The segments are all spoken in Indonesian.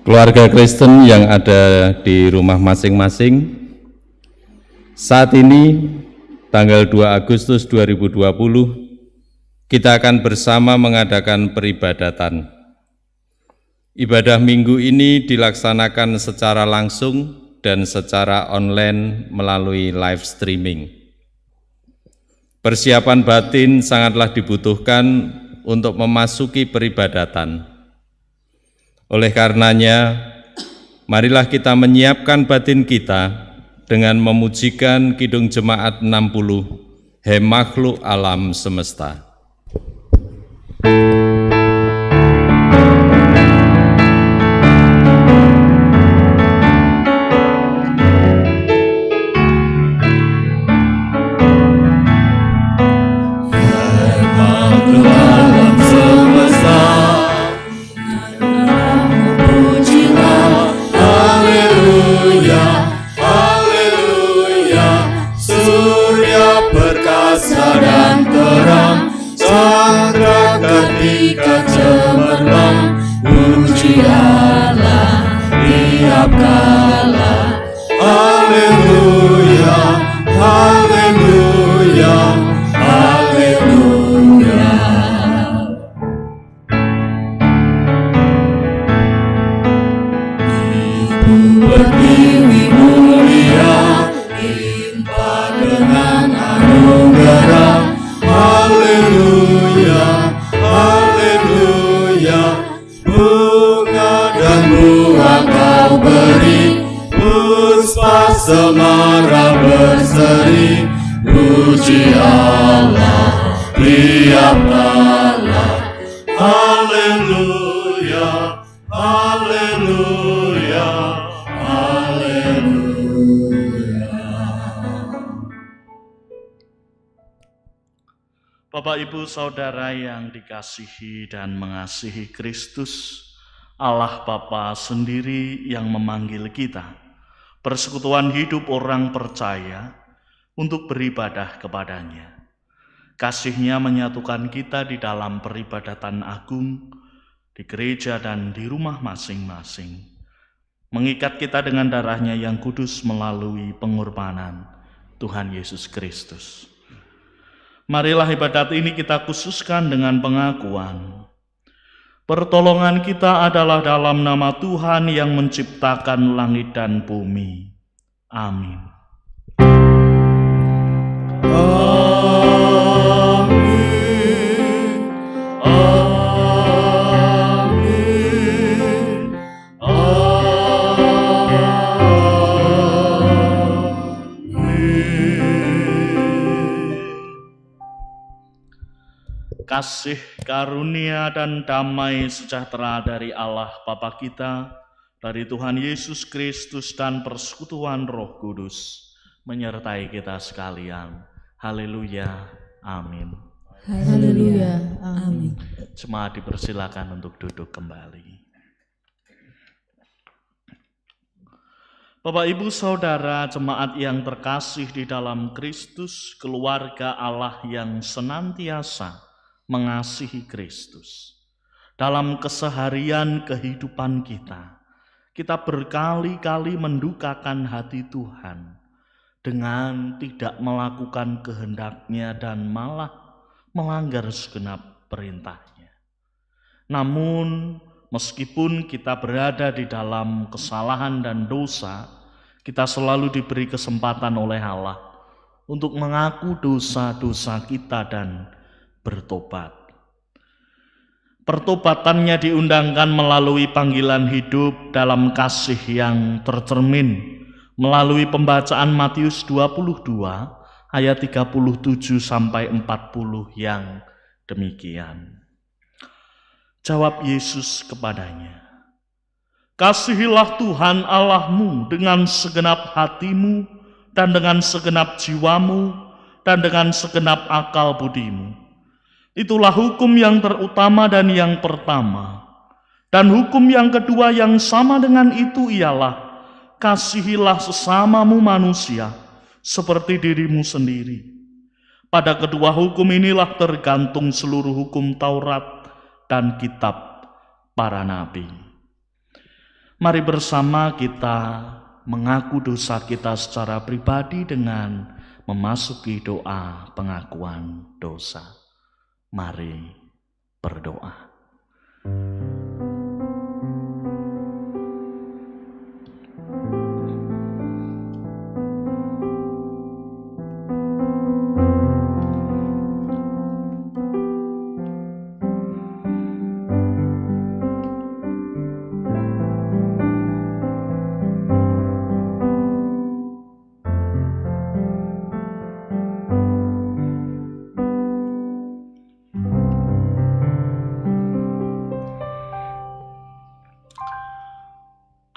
Keluarga Kristen yang ada di rumah masing-masing, saat ini tanggal 2 Agustus 2020 kita akan bersama mengadakan peribadatan. Ibadah minggu ini dilaksanakan secara langsung dan secara online melalui live streaming. Persiapan batin sangatlah dibutuhkan untuk memasuki peribadatan. Oleh karenanya, marilah kita menyiapkan batin kita dengan memujikan Kidung Jemaat 60, He Makhluk Alam Semesta. Semara berseri, puji Allah, tiap kala. Haleluya, haleluya, haleluya. Bapak, Ibu, Saudara yang dikasihi dan mengasihi Kristus, Allah Bapa sendiri yang memanggil kita persekutuan hidup orang percaya untuk beribadah kepadanya. Kasih-Nya menyatukan kita di dalam peribadatan agung, di gereja dan di rumah masing-masing. Mengikat kita dengan darah-Nya yang kudus melalui pengorbanan Tuhan Yesus Kristus. Marilah ibadat ini kita khususkan dengan pengakuan. Pertolongan kita adalah dalam nama Tuhan yang menciptakan langit dan bumi. Amin. Amin. Amin. Kasih, karunia, dan damai sejahtera dari Allah Bapa kita, dari Tuhan Yesus Kristus, dan persekutuan Roh Kudus menyertai kita sekalian. Haleluya, amin. Haleluya, amin. Jemaat dipersilakan untuk duduk kembali. Bapak, Ibu, Saudara, jemaat yang terkasih di dalam Kristus, keluarga Allah yang senantiasa mengasihi Kristus. Dalam keseharian kehidupan kita berkali-kali mendukakan hati Tuhan dengan tidak melakukan kehendak-Nya dan malah melanggar segenap perintah-Nya. Namun, meskipun kita berada di dalam kesalahan dan dosa, kita selalu diberi kesempatan oleh Allah untuk mengaku dosa-dosa kita dan bertobat. Pertobatannya diundangkan melalui panggilan hidup dalam kasih yang tercermin melalui pembacaan Matius 22 ayat 37 sampai 40 yang demikian. Jawab Yesus kepadanya, "Kasihilah Tuhan Allahmu dengan segenap hatimu dan dengan segenap jiwamu, dan dengan segenap akal budimu. Itulah hukum yang terutama dan yang pertama. Dan hukum yang kedua yang sama dengan itu ialah, kasihilah sesamamu manusia seperti dirimu sendiri. Pada kedua hukum inilah tergantung seluruh hukum Taurat dan kitab para nabi. Mari bersama kita mengaku dosa kita secara pribadi dengan memasuki doa pengakuan dosa. Mari berdoa.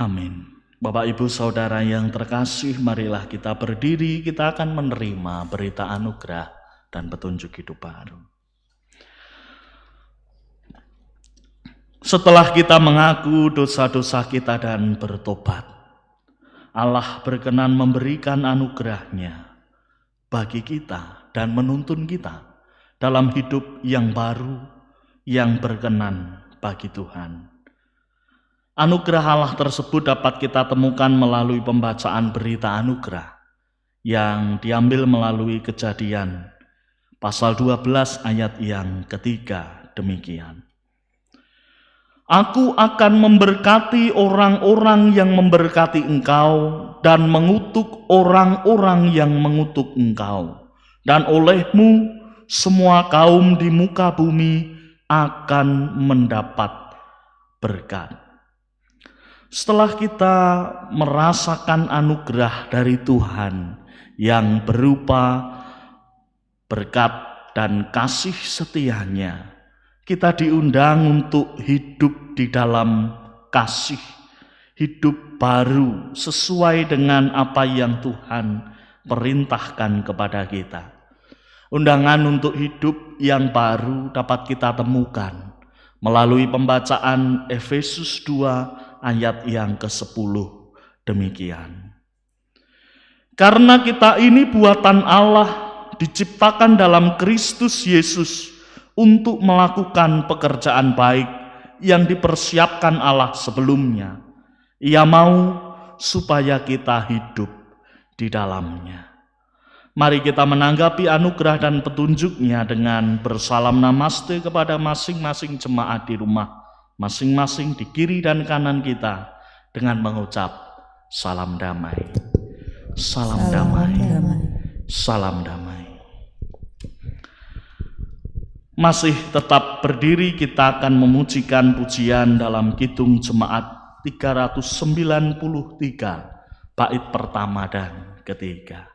Amin. Bapak Ibu Saudara yang terkasih, marilah kita berdiri, kita akan menerima berita anugerah dan petunjuk hidup baru. Setelah kita mengaku dosa-dosa kita dan bertobat, Allah berkenan memberikan anugerahnya bagi kita dan menuntun kita dalam hidup yang baru, yang berkenan bagi Tuhan. Anugerah Allah tersebut dapat kita temukan melalui pembacaan berita anugerah yang diambil melalui Kejadian pasal 12 ayat yang ketiga demikian. Aku akan memberkati orang-orang yang memberkati engkau dan mengutuk orang-orang yang mengutuk engkau. Dan olehmu semua kaum di muka bumi akan mendapat berkat. Setelah kita merasakan anugerah dari Tuhan yang berupa berkat dan kasih setianya, kita diundang untuk hidup di dalam kasih, hidup baru sesuai dengan apa yang Tuhan perintahkan kepada kita. Undangan untuk hidup yang baru dapat kita temukan melalui pembacaan Efesus 2 ayat yang ke-10 demikian. Karena kita ini buatan Allah, diciptakan dalam Kristus Yesus untuk melakukan pekerjaan baik yang dipersiapkan Allah sebelumnya. Ia mau supaya kita hidup di dalamnya. Mari kita menanggapi anugerah dan petunjuknya dengan bersalam namaste kepada masing-masing jemaat di rumah masing-masing di kiri dan kanan kita dengan mengucap salam damai. Salam damai. Salam damai. Masih tetap berdiri, kita akan memujikan pujian dalam Kidung Jemaat 393 bait pertama dan ketiga.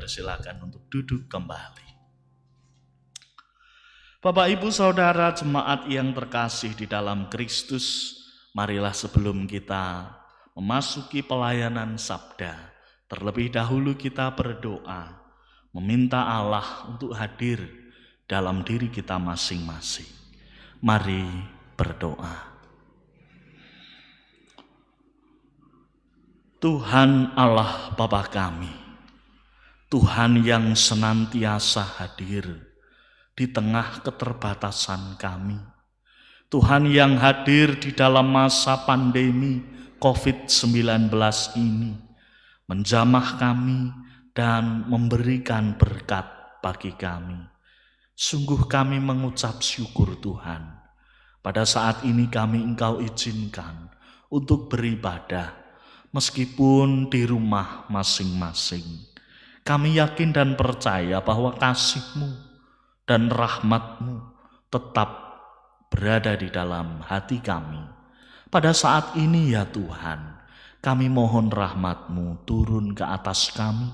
dipersilakan untuk duduk kembali. Bapak, Ibu, Saudara, jemaat yang terkasih di dalam Kristus, marilah sebelum kita memasuki pelayanan sabda, terlebih dahulu kita berdoa, meminta Allah untuk hadir dalam diri kita masing-masing. Mari berdoa. Tuhan Allah Bapa kami, Tuhan yang senantiasa hadir di tengah keterbatasan kami, Tuhan yang hadir di dalam masa pandemi COVID-19 ini, menjamah kami dan memberikan berkat bagi kami. Sungguh kami mengucap syukur Tuhan. Pada saat ini kami Engkau izinkan untuk beribadah, meskipun di rumah masing-masing. Kami yakin dan percaya bahwa kasih-Mu dan rahmat-Mu tetap berada di dalam hati kami. Pada saat ini ya Tuhan, kami mohon rahmat-Mu turun ke atas kami,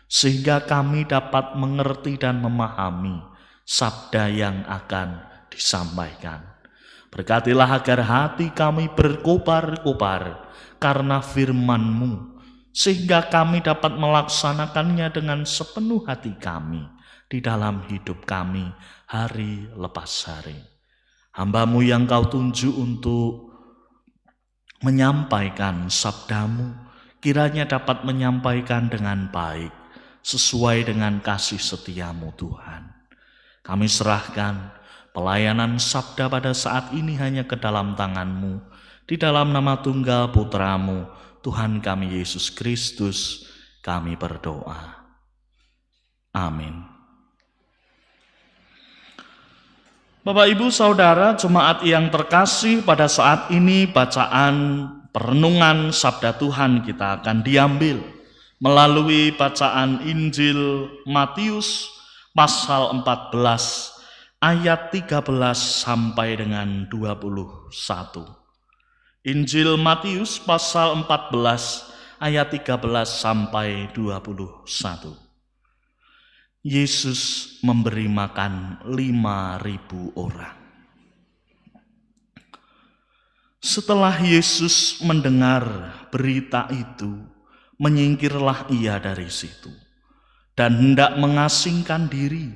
sehingga kami dapat mengerti dan memahami sabda yang akan disampaikan. Berkatilah agar hati kami berkobar-kobar karena firman-Mu, sehingga kami dapat melaksanakannya dengan sepenuh hati kami di dalam hidup kami hari lepas hari. Hamba-Mu yang Kau tunjuk untuk menyampaikan sabda-Mu, kiranya dapat menyampaikan dengan baik, sesuai dengan kasih setia-Mu Tuhan. Kami serahkan pelayanan sabda pada saat ini hanya ke dalam tangan-Mu, di dalam nama tunggal Putra-Mu, Tuhan kami Yesus Kristus, kami berdoa. Amin. Bapak, Ibu, Saudara, jemaat yang terkasih, pada saat ini bacaan perenungan sabda Tuhan kita akan diambil melalui bacaan Injil Matius pasal 14 ayat 13 sampai dengan 21. Injil Matius pasal 14 ayat 13 sampai 21. Yesus memberi makan 5.000 orang. Setelah Yesus mendengar berita itu, menyingkirlah ia dari situ dan hendak mengasingkan diri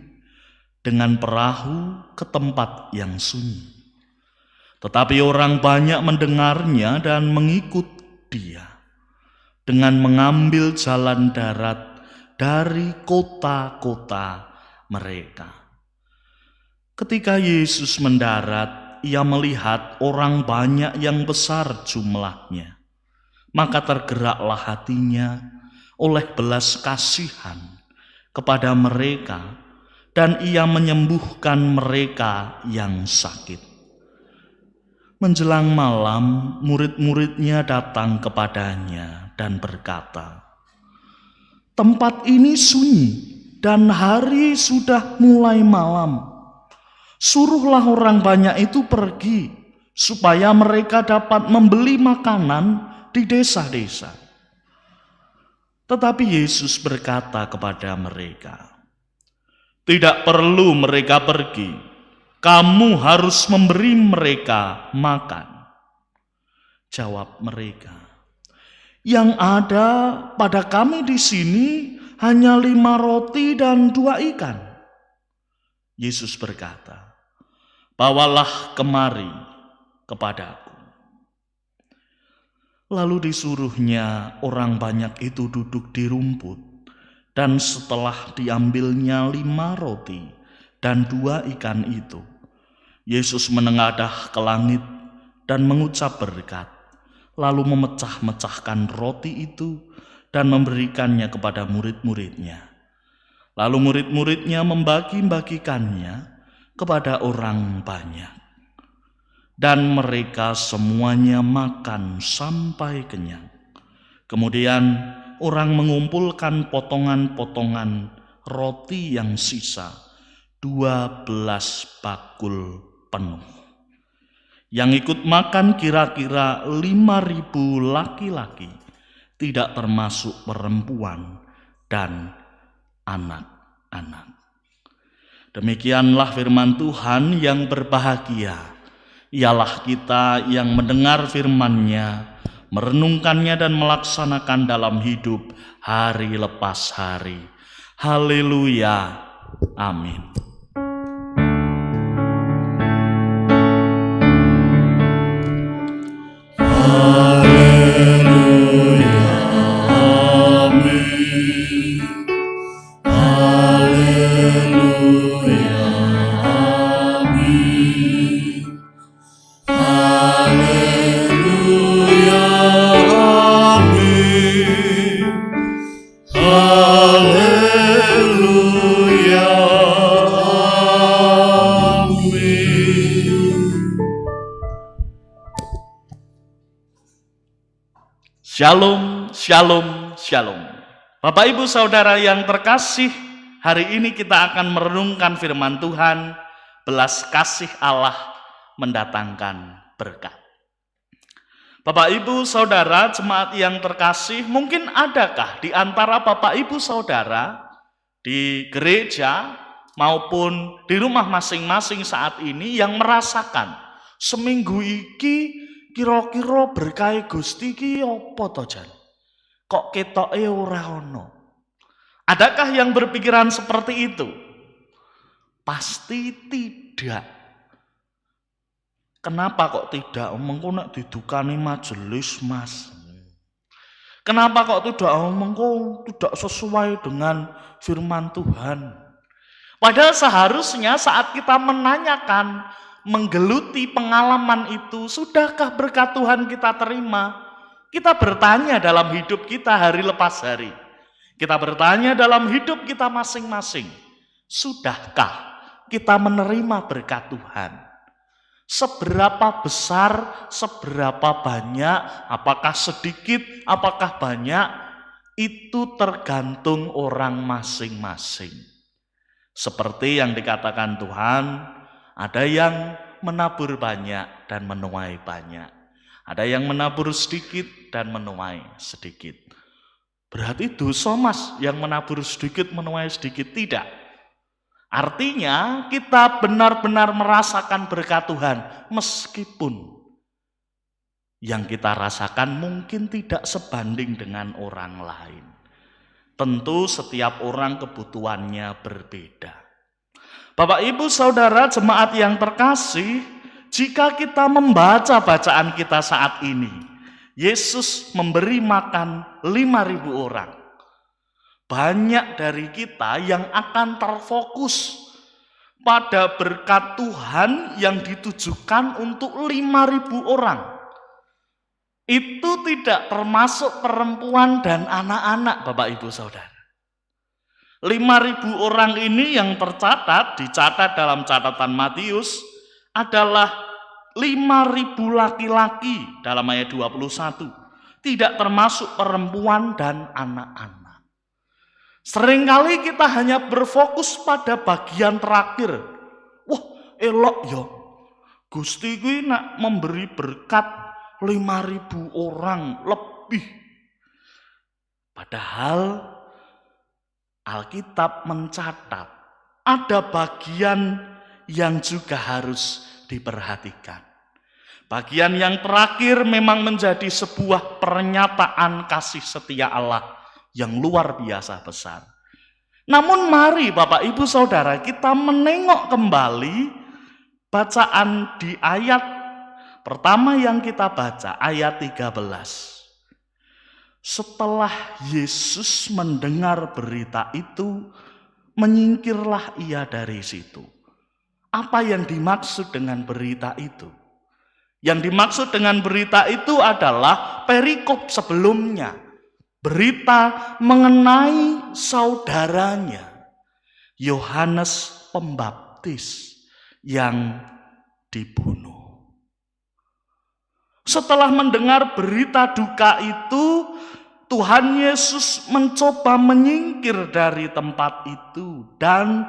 dengan perahu ke tempat yang sunyi. Tetapi orang banyak mendengarnya dan mengikut dia dengan mengambil jalan darat dari kota-kota mereka. Ketika Yesus mendarat, ia melihat orang banyak yang besar jumlahnya. Maka tergeraklah hatinya oleh belas kasihan kepada mereka, dan ia menyembuhkan mereka yang sakit. Menjelang malam, murid-muridnya datang kepadanya dan berkata, "Tempat ini sunyi dan hari sudah mulai malam. Suruhlah orang banyak itu pergi, supaya mereka dapat membeli makanan di desa-desa." Tetapi Yesus berkata kepada mereka, "Tidak perlu mereka pergi. Kamu harus memberi mereka makan." Jawab mereka, "Yang ada pada kami di sini hanya 5 roti dan 2 ikan." Yesus berkata, "Bawalah kemari kepadaku." Lalu disuruhnya orang banyak itu duduk di rumput, dan setelah diambilnya 5 roti dan 2 ikan itu, Yesus menengadah ke langit dan mengucap berkat, lalu memecah-mecahkan roti itu dan memberikannya kepada murid-muridnya. Lalu murid-muridnya membagi-bagikannya kepada orang banyak. Dan mereka semuanya makan sampai kenyang. Kemudian orang mengumpulkan potongan-potongan roti yang sisa, 12 bakul penuh. Yang ikut makan kira-kira 5.000 laki-laki, tidak termasuk perempuan dan anak-anak. Demikianlah firman Tuhan yang berbahagia. Ialah kita yang mendengar firman-Nya, merenungkannya dan melaksanakan dalam hidup hari lepas hari. Haleluya. Amin. Shalom, shalom, shalom. Bapak Ibu Saudara yang terkasih, hari ini kita akan merenungkan firman Tuhan, belas kasih Allah mendatangkan berkat. Bapak Ibu Saudara jemaat yang terkasih, mungkin adakah di antara Bapak Ibu Saudara di gereja maupun di rumah masing-masing saat ini yang merasakan seminggu iki kira-kira berkah Gusti ki apa to jan? Kok ketoke ora ono? Adakah yang berpikiran seperti itu? Pasti tidak. Kenapa kok tidak? Mengko nek didukani majelis, Mas. Kenapa kok tidak? Mengko tidak sesuai dengan firman Tuhan. Padahal seharusnya saat kita menanyakan, menggeluti pengalaman itu, sudahkah berkat Tuhan kita terima? Kita bertanya dalam hidup kita hari lepas hari. Kita bertanya dalam hidup kita masing-masing. Sudahkah kita menerima berkat Tuhan? Seberapa besar, seberapa banyak, apakah sedikit, apakah banyak, itu tergantung orang masing-masing. Seperti yang dikatakan Tuhan, ada yang menabur banyak dan menuai banyak. Ada yang menabur sedikit dan menuai sedikit. Berarti dosa, Mas, yang menabur sedikit menuai sedikit? Tidak. Artinya kita benar-benar merasakan berkat Tuhan meskipun yang kita rasakan mungkin tidak sebanding dengan orang lain. Tentu setiap orang kebutuhannya berbeda. Bapak Ibu Saudara jemaat yang terkasih, jika kita membaca bacaan kita saat ini, Yesus memberi makan 5.000 orang. Banyak dari kita yang akan terfokus pada berkat Tuhan yang ditujukan untuk 5.000 orang. Itu tidak termasuk perempuan dan anak-anak, Bapak Ibu Saudara. 5.000 orang ini yang dicatat dalam catatan Matius adalah 5.000 laki-laki dalam ayat 21. Tidak termasuk perempuan dan anak-anak. Seringkali kita hanya berfokus pada bagian terakhir. Wah, elok ya. Gusti kuwi nak memberi berkat 5.000 orang lebih. Padahal Alkitab mencatat ada bagian yang juga harus diperhatikan. Bagian yang terakhir memang menjadi sebuah pernyataan kasih setia Allah yang luar biasa besar. Namun mari Bapak Ibu Saudara kita menengok kembali bacaan di ayat pertama yang kita baca, ayat 13. Setelah Yesus mendengar berita itu, menyingkirlah ia dari situ. Apa yang dimaksud dengan berita itu? Yang dimaksud dengan berita itu adalah perikop sebelumnya. Berita mengenai saudaranya, Yohanes Pembaptis yang dibunuh. Setelah mendengar berita duka itu, Tuhan Yesus mencoba menyingkir dari tempat itu dan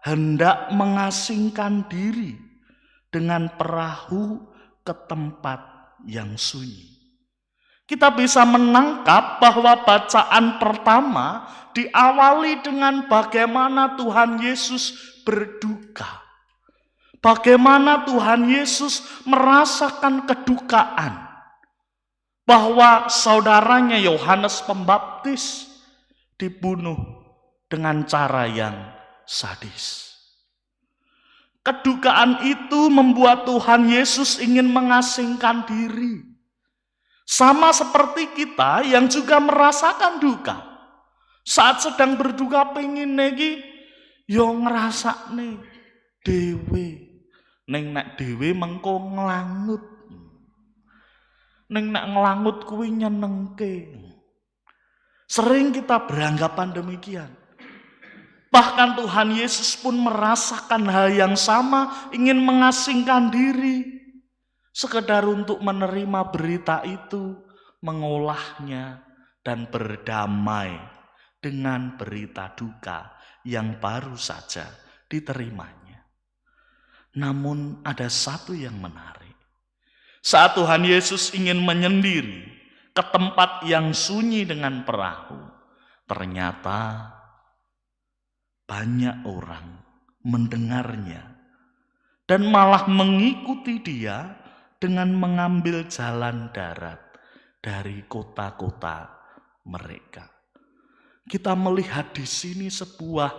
hendak mengasingkan diri dengan perahu ke tempat yang sunyi. Kita bisa menangkap bahwa bacaan pertama diawali dengan bagaimana Tuhan Yesus berduka. Bagaimana Tuhan Yesus merasakan kedukaan bahwa saudaranya Yohanes Pembaptis dibunuh dengan cara yang sadis. Kedukaan itu membuat Tuhan Yesus ingin mengasingkan diri. Sama seperti kita yang juga merasakan duka. Saat sedang berduka pengen negi, yo ngerasa nih dewe. Neng nak dewe mengko ngelangut. Neng nak ngelangut kuwi nyenengke. Sering kita beranggapan demikian. Bahkan Tuhan Yesus pun merasakan hal yang sama, ingin mengasingkan diri. Sekedar untuk menerima berita itu, mengolahnya, dan berdamai dengan berita duka yang baru saja diterimanya. Namun ada satu yang menarik. Saat Tuhan Yesus ingin menyendiri ke tempat yang sunyi dengan perahu, ternyata banyak orang mendengarnya dan malah mengikuti dia dengan mengambil jalan darat dari kota-kota mereka. Kita melihat di sini sebuah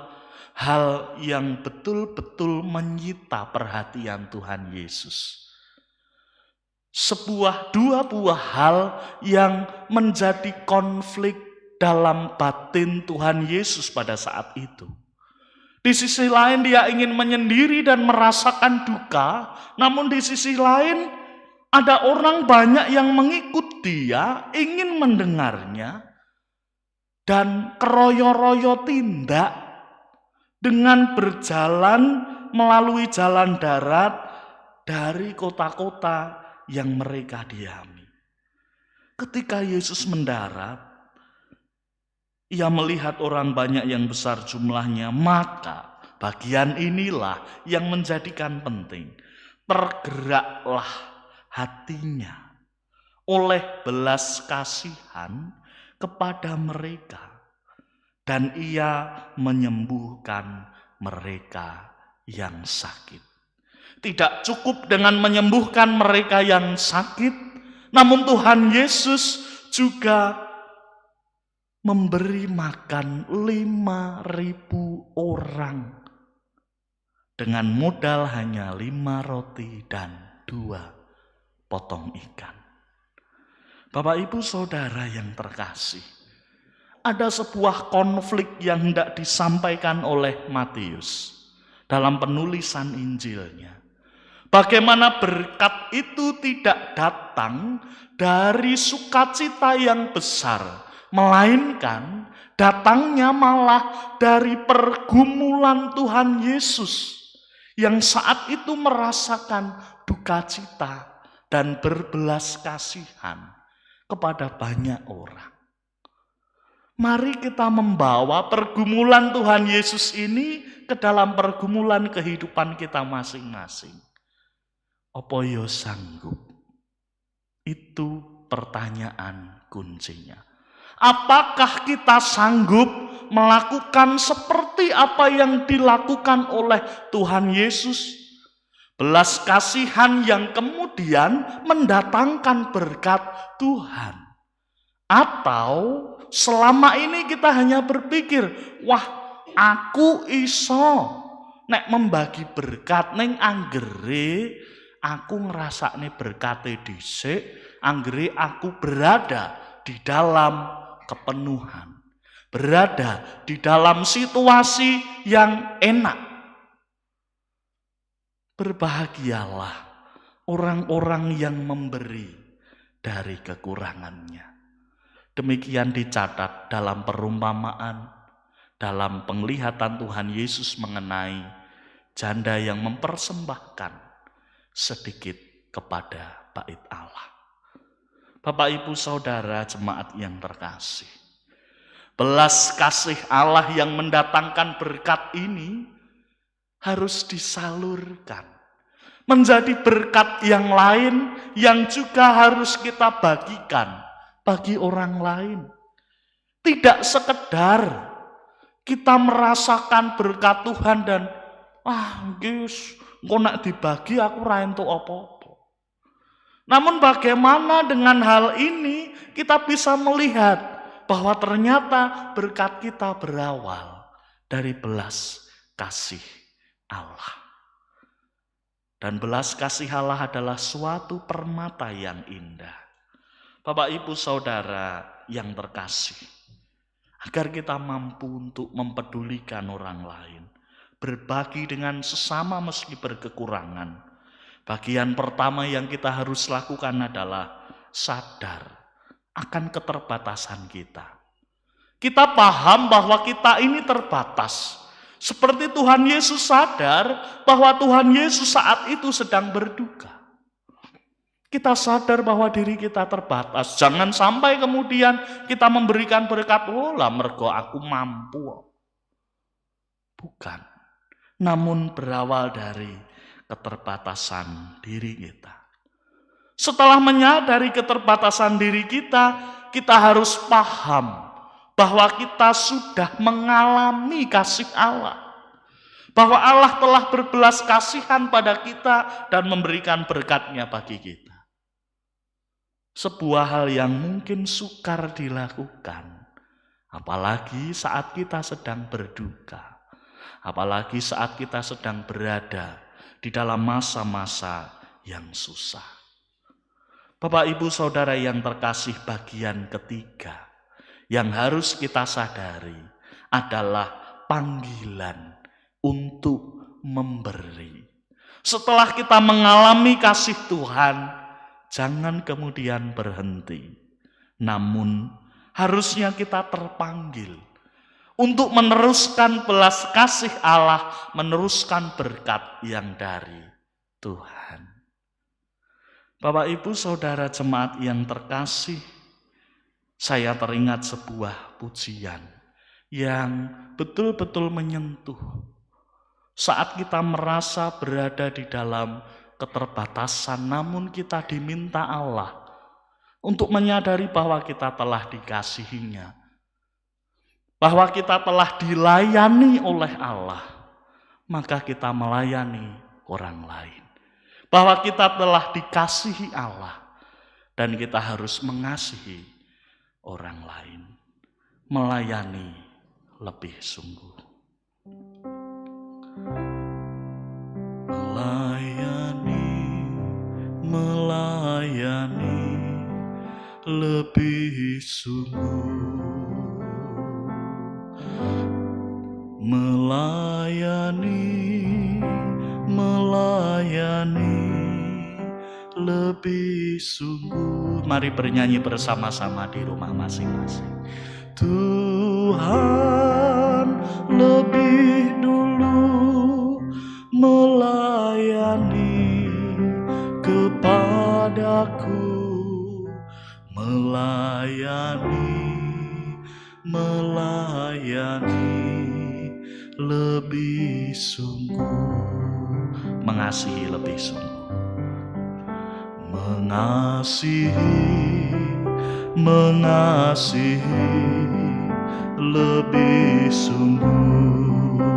hal yang betul-betul menyita perhatian Tuhan Yesus. Dua buah hal yang menjadi konflik dalam batin Tuhan Yesus pada saat itu. Di sisi lain dia ingin menyendiri dan merasakan duka, namun di sisi lain ada orang banyak yang mengikut dia, ingin mendengarnya, dan keroyo-royo tindak dengan berjalan melalui jalan darat dari kota-kota yang mereka diami. Ketika Yesus mendarat, ia melihat orang banyak yang besar jumlahnya, maka bagian inilah yang menjadikan penting. Tergeraklah hatinya oleh belas kasihan kepada mereka, dan ia menyembuhkan mereka yang sakit. Tidak cukup dengan menyembuhkan mereka yang sakit, namun Tuhan Yesus juga memberi makan 5.000 orang dengan modal hanya 5 roti dan 2 potong ikan. Bapak Ibu Saudara yang terkasih, ada sebuah konflik yang hendak disampaikan oleh Matius dalam penulisan Injilnya. Bagaimana berkat itu tidak datang dari sukacita yang besar, melainkan datangnya malah dari pergumulan Tuhan Yesus yang saat itu merasakan duka cita dan berbelas kasihan kepada banyak orang. Mari kita membawa pergumulan Tuhan Yesus ini ke dalam pergumulan kehidupan kita masing-masing. Apa yo sanggup? Itu pertanyaan kuncinya. Apakah kita sanggup melakukan seperti apa yang dilakukan oleh Tuhan Yesus? Belas kasihan yang kemudian mendatangkan berkat Tuhan. Atau selama ini kita hanya berpikir, wah aku iso nek membagi berkat neng anggere aku ngerasakne berkate dhisik, anggere aku berada di dalam kepenuhan, berada di dalam situasi yang enak. Berbahagialah orang-orang yang memberi dari kekurangannya. Demikian dicatat dalam perumpamaan, dalam penglihatan Tuhan Yesus mengenai janda yang mempersembahkan sedikit kepada bait Allah. Bapak Ibu Saudara jemaat yang terkasih, belas kasih Allah yang mendatangkan berkat ini harus disalurkan menjadi berkat yang lain yang juga harus kita bagikan bagi orang lain. Tidak sekedar kita merasakan berkat Tuhan dan guys, engko nak dibagi aku ra entuk apa-apa. Namun bagaimana dengan hal ini kita bisa melihat bahwa ternyata berkat kita berawal dari belas kasih Allah. Dan belas kasih Allah adalah suatu permata yang indah. Bapak, Ibu, Saudara yang terkasih, agar kita mampu untuk mempedulikan orang lain, berbagi dengan sesama meski berkekurangan. Bagian pertama yang kita harus lakukan adalah sadar akan keterbatasan kita. Kita paham bahwa kita ini terbatas. Seperti Tuhan Yesus sadar bahwa Tuhan Yesus saat itu sedang berduka. Kita sadar bahwa diri kita terbatas. Jangan sampai kemudian kita memberikan berkat, lah mergo aku mampu. Bukan. Namun berawal dari keterbatasan diri kita. Setelah menyadari keterbatasan diri kita, kita harus paham bahwa kita sudah mengalami kasih Allah. Bahwa Allah telah berbelas kasihan pada kita dan memberikan berkat-Nya bagi kita. Sebuah hal yang mungkin sukar dilakukan. Apalagi saat kita sedang berduka. Apalagi saat kita sedang berada di dalam masa-masa yang susah. Bapak, Ibu, Saudara yang terkasih, bagian ketiga yang harus kita sadari adalah panggilan untuk memberi. Setelah kita mengalami kasih Tuhan, jangan kemudian berhenti. Namun harusnya kita terpanggil untuk meneruskan belas kasih Allah, meneruskan berkat yang dari Tuhan. Bapak, Ibu, Saudara jemaat yang terkasih, saya teringat sebuah pujian yang betul-betul menyentuh. Saat kita merasa berada di dalam keterbatasan, namun kita diminta Allah untuk menyadari bahwa kita telah dikasihinya, bahwa kita telah dilayani oleh Allah, maka kita melayani orang lain. Bahwa kita telah dikasihi Allah dan kita harus mengasihi orang lain, melayani lebih sungguh. Melayani lebih sungguh. Melayani lebih sungguh. Mari bernyanyi bersama-sama di rumah masing-masing. Tuhan lebih dulu melayani kepadaku, melayani lebih sungguh, mengasihi lebih sungguh. Mengasihi lebih sungguh.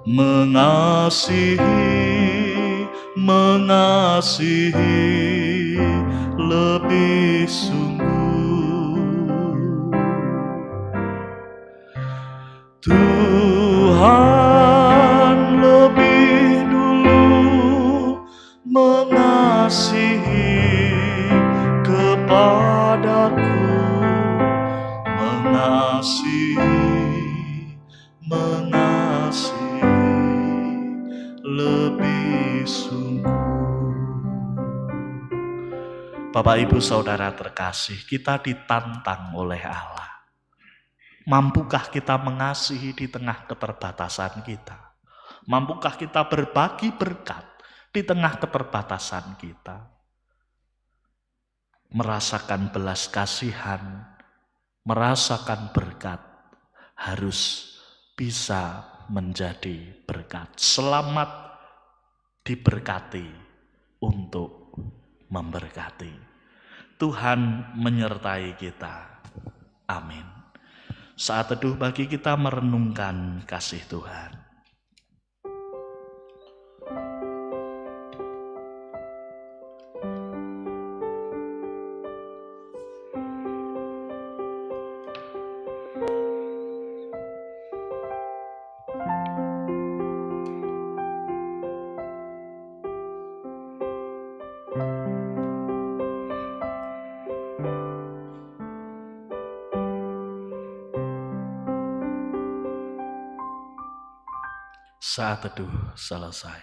Mengasihi lebih sungguh. Tuhan lebih dulu mengasihi kepadaku, mengasihi lebih sungguh. Bapak, Ibu, Saudara terkasih, kita ditantang oleh Allah. Mampukah kita mengasihi di tengah keterbatasan kita? Mampukah kita berbagi berkat di tengah keterbatasan kita? Merasakan belas kasihan, merasakan berkat, harus bisa menjadi berkat. Selamat diberkati untuk memberkati. Tuhan menyertai kita. Amin. Saat teduh bagi kita merenungkan kasih Tuhan. Saat teduh selesai.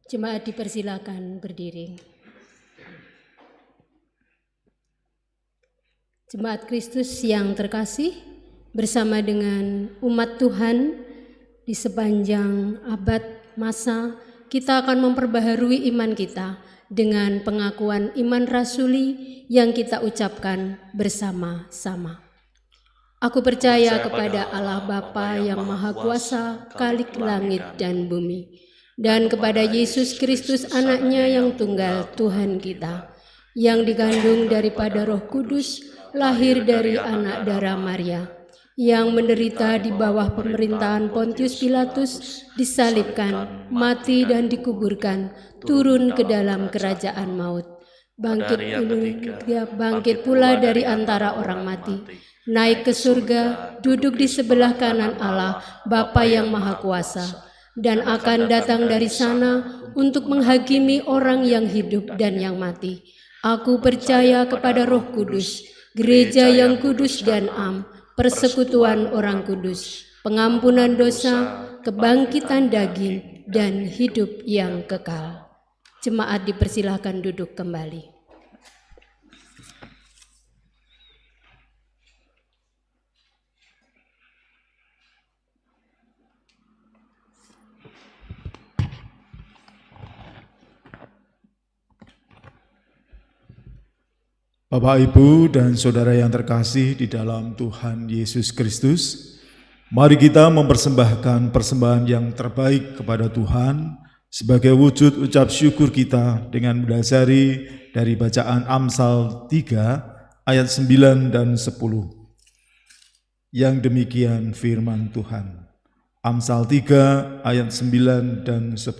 Jemaat dipersilakan berdiri. Jemaat Kristus yang terkasih, bersama dengan umat Tuhan di sepanjang abad masa, kita akan memperbaharui iman kita dengan pengakuan iman rasuli yang kita ucapkan bersama-sama. Aku percaya kepada Allah Bapa yang Maha Kuasa, Khalik langit dan bumi, dan kepada Yesus Kristus anaknya yang tunggal Tuhan kita, yang dikandung daripada Roh Kudus, lahir dari anak darah Maria, yang menderita di bawah pemerintahan Pontius Pilatus, disalibkan, mati dan dikuburkan, turun ke dalam kerajaan maut. Bangkit pula dari antara orang mati, naik ke surga, duduk di sebelah kanan Allah, Bapa yang Maha Kuasa, dan akan datang dari sana untuk menghakimi orang yang hidup dan yang mati. Aku percaya kepada Roh Kudus, gereja yang kudus dan am, persekutuan orang kudus, pengampunan dosa, kebangkitan daging, dan hidup yang kekal. Jemaat dipersilahkan duduk kembali. Bapak, Ibu, dan Saudara yang terkasih di dalam Tuhan Yesus Kristus, mari kita mempersembahkan persembahan yang terbaik kepada Tuhan sebagai wujud ucap syukur kita dengan mendasari dari bacaan Amsal 3 ayat 9 dan 10. Yang demikian firman Tuhan. Amsal 3 ayat 9 dan 10.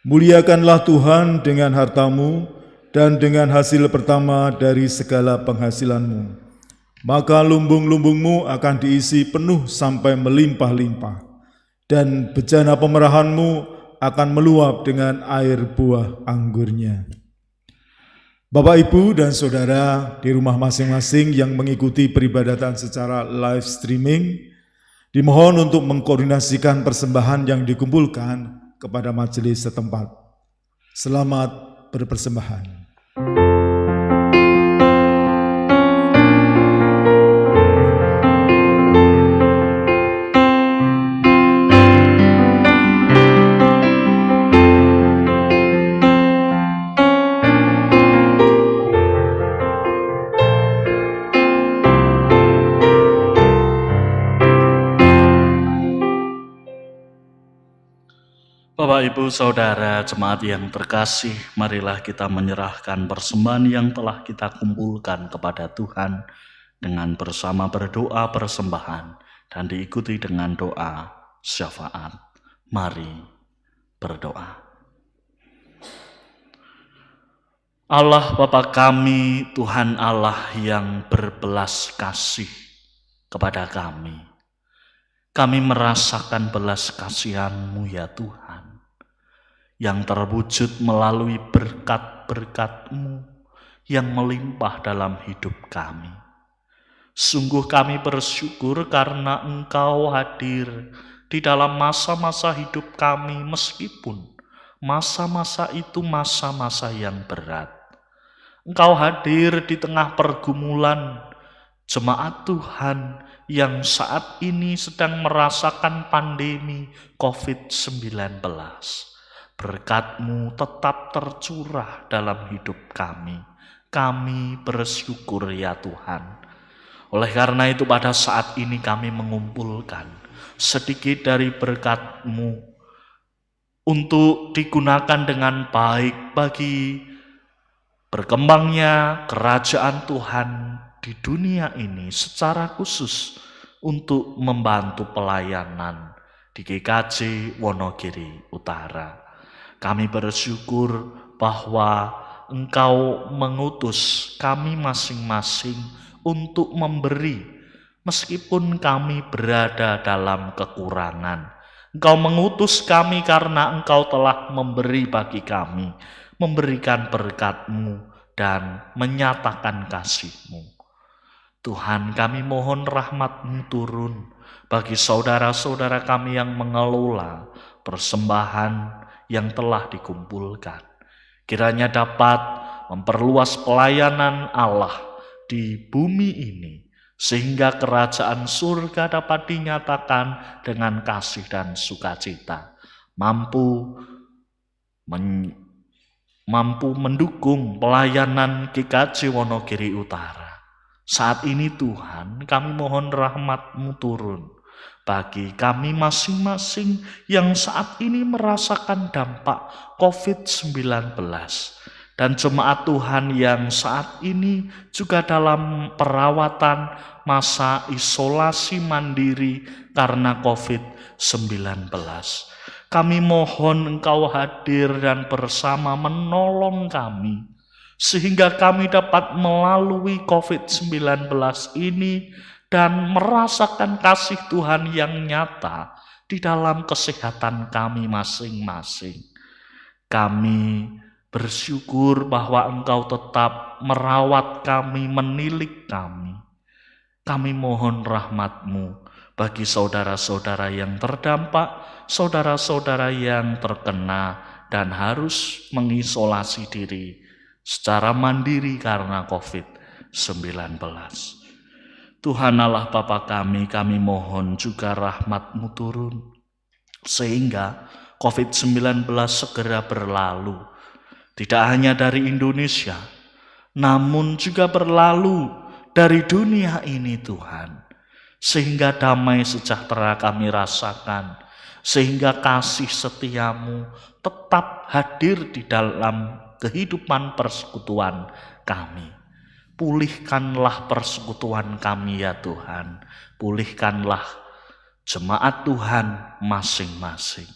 Muliakanlah Tuhan dengan hartamu dan dengan hasil pertama dari segala penghasilanmu, maka lumbung-lumbungmu akan diisi penuh sampai melimpah-limpah, dan bejana pemerahanmu akan meluap dengan air buah anggurnya. Bapak, Ibu, dan Saudara di rumah masing-masing yang mengikuti peribadatan secara live streaming, dimohon untuk mengkoordinasikan persembahan yang dikumpulkan kepada majelis setempat. Selamat berpersembahan. Bapak, Ibu, Saudara, jemaat yang terkasih, marilah kita menyerahkan persembahan yang telah kita kumpulkan kepada Tuhan dengan bersama berdoa persembahan dan diikuti dengan doa syafaat. Mari berdoa. Allah Bapa kami, Tuhan Allah yang berbelas kasih kepada kami. Kami merasakan belas kasihan-Mu ya Tuhan, yang terwujud melalui berkat-berkat-Mu yang melimpah dalam hidup kami. Sungguh kami bersyukur karena Engkau hadir di dalam masa-masa hidup kami, meskipun masa-masa itu masa-masa yang berat. Engkau hadir di tengah pergumulan jemaat Tuhan yang saat ini sedang merasakan pandemi COVID-19. Berkat-Mu tetap tercurah dalam hidup kami. Kami bersyukur ya Tuhan. Oleh karena itu pada saat ini kami mengumpulkan sedikit dari berkat-Mu untuk digunakan dengan baik bagi berkembangnya kerajaan Tuhan di dunia ini, secara khusus untuk membantu pelayanan di GKJ Wonogiri Utara. Kami bersyukur bahwa Engkau mengutus kami masing-masing untuk memberi, meskipun kami berada dalam kekurangan. Engkau mengutus kami karena Engkau telah memberi bagi kami, memberikan berkat-Mu dan menyatakan kasih-Mu. Tuhan, kami mohon rahmat-Mu turun bagi saudara-saudara kami yang mengelola persembahan yang telah dikumpulkan. Kiranya dapat memperluas pelayanan Allah di bumi ini, sehingga kerajaan surga dapat dinyatakan dengan kasih dan sukacita, mampu mendukung pelayanan GKJ Wonogiri Utara. Saat ini Tuhan, kami mohon rahmat-Mu turun bagi kami masing-masing yang saat ini merasakan dampak COVID-19, dan jemaat Tuhan yang saat ini juga dalam perawatan masa isolasi mandiri karena COVID-19. Kami mohon Engkau hadir dan bersama menolong kami, sehingga kami dapat melalui COVID-19 ini dan merasakan kasih Tuhan yang nyata di dalam kesehatan kami masing-masing. Kami bersyukur bahwa Engkau tetap merawat kami, menilik kami. Kami mohon rahmat-Mu bagi saudara-saudara yang terdampak, saudara-saudara yang terkena dan harus mengisolasi diri secara mandiri karena COVID-19. Tuhan Allah Bapa kami mohon juga rahmat-Mu turun, sehingga COVID-19 segera berlalu, tidak hanya dari Indonesia, namun juga berlalu dari dunia ini Tuhan, sehingga damai sejahtera kami rasakan, sehingga kasih setia-Mu tetap hadir di dalam kehidupan persekutuan kami. Pulihkanlah persekutuan kami ya Tuhan, pulihkanlah jemaat Tuhan masing-masing.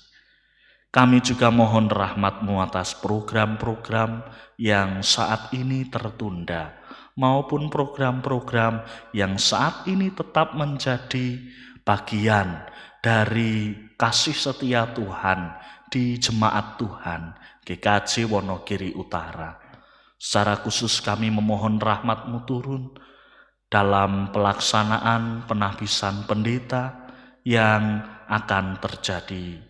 Kami juga mohon rahmat-Mu atas program-program yang saat ini tertunda, maupun program-program yang saat ini tetap menjadi bagian dari kasih setia Tuhan di jemaat Tuhan GKJ Wonogiri Utara. Secara khusus kami memohon rahmat-Mu turun dalam pelaksanaan penahbisan pendeta yang akan terjadi.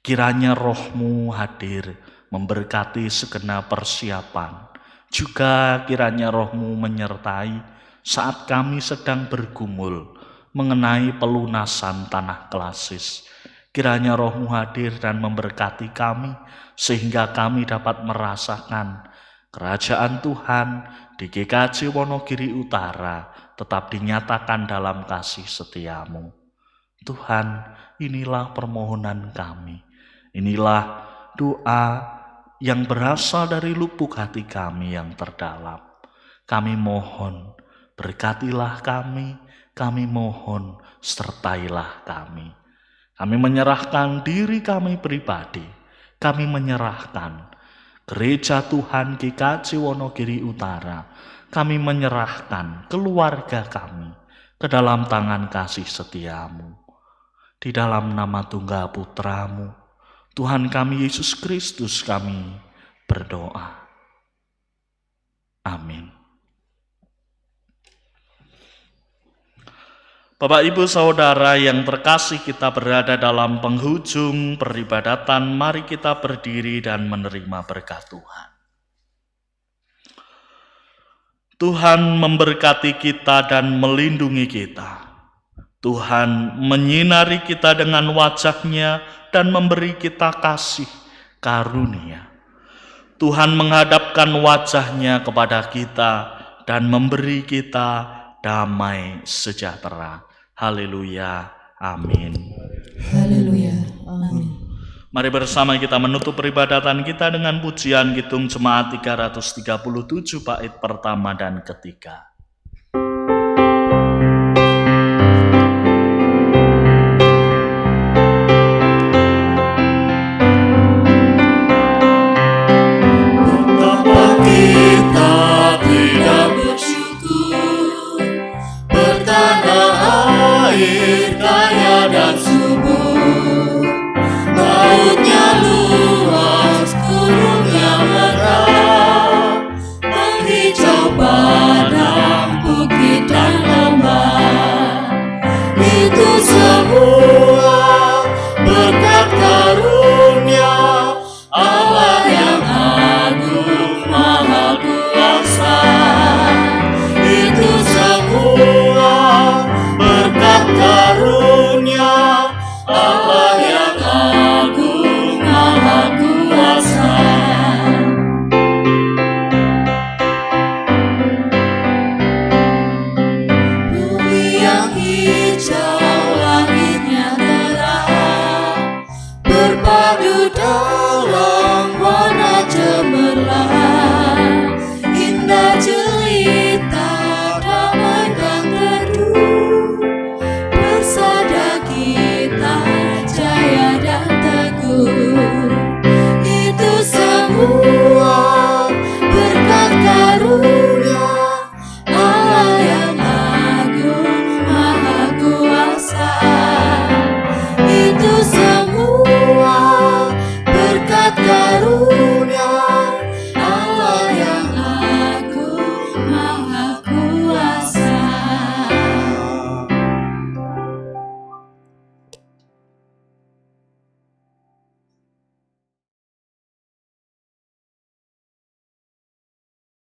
Kiranya Roh-Mu hadir memberkati segenap persiapan. Juga kiranya Roh-Mu menyertai saat kami sedang bergumul mengenai pelunasan tanah klasis. Kiranya Roh-Mu hadir dan memberkati kami sehingga kami dapat merasakan kerajaan Tuhan di GKJ Wonogiri Utara tetap dinyatakan dalam kasih setia-Mu. Tuhan, inilah permohonan kami. Inilah doa yang berasal dari lubuk hati kami yang terdalam. Kami mohon, berkatilah kami mohon, sertailah kami. Kami menyerahkan diri kami pribadi, kami menyerahkan Gereja Tuhan GKJ Wonogiri Utara, kami menyerahkan keluarga kami ke dalam tangan kasih setia-Mu. Di dalam nama tunggal Putra-Mu, Tuhan kami Yesus Kristus kami berdoa. Amin. Bapak Ibu Saudara yang terkasih, kita berada dalam penghujung peribadatan. Mari kita berdiri dan menerima berkat Tuhan. Tuhan memberkati kita dan melindungi kita. Tuhan menyinari kita dengan wajah-Nya dan memberi kita kasih karunia. Tuhan menghadapkan wajah-Nya kepada kita dan memberi kita damai sejahtera. Haleluya. Amin. Haleluya. Amin. Mari bersama kita menutup peribadatan kita dengan pujian Kidung Jemaat 337 bait pertama dan ketiga. Menghijau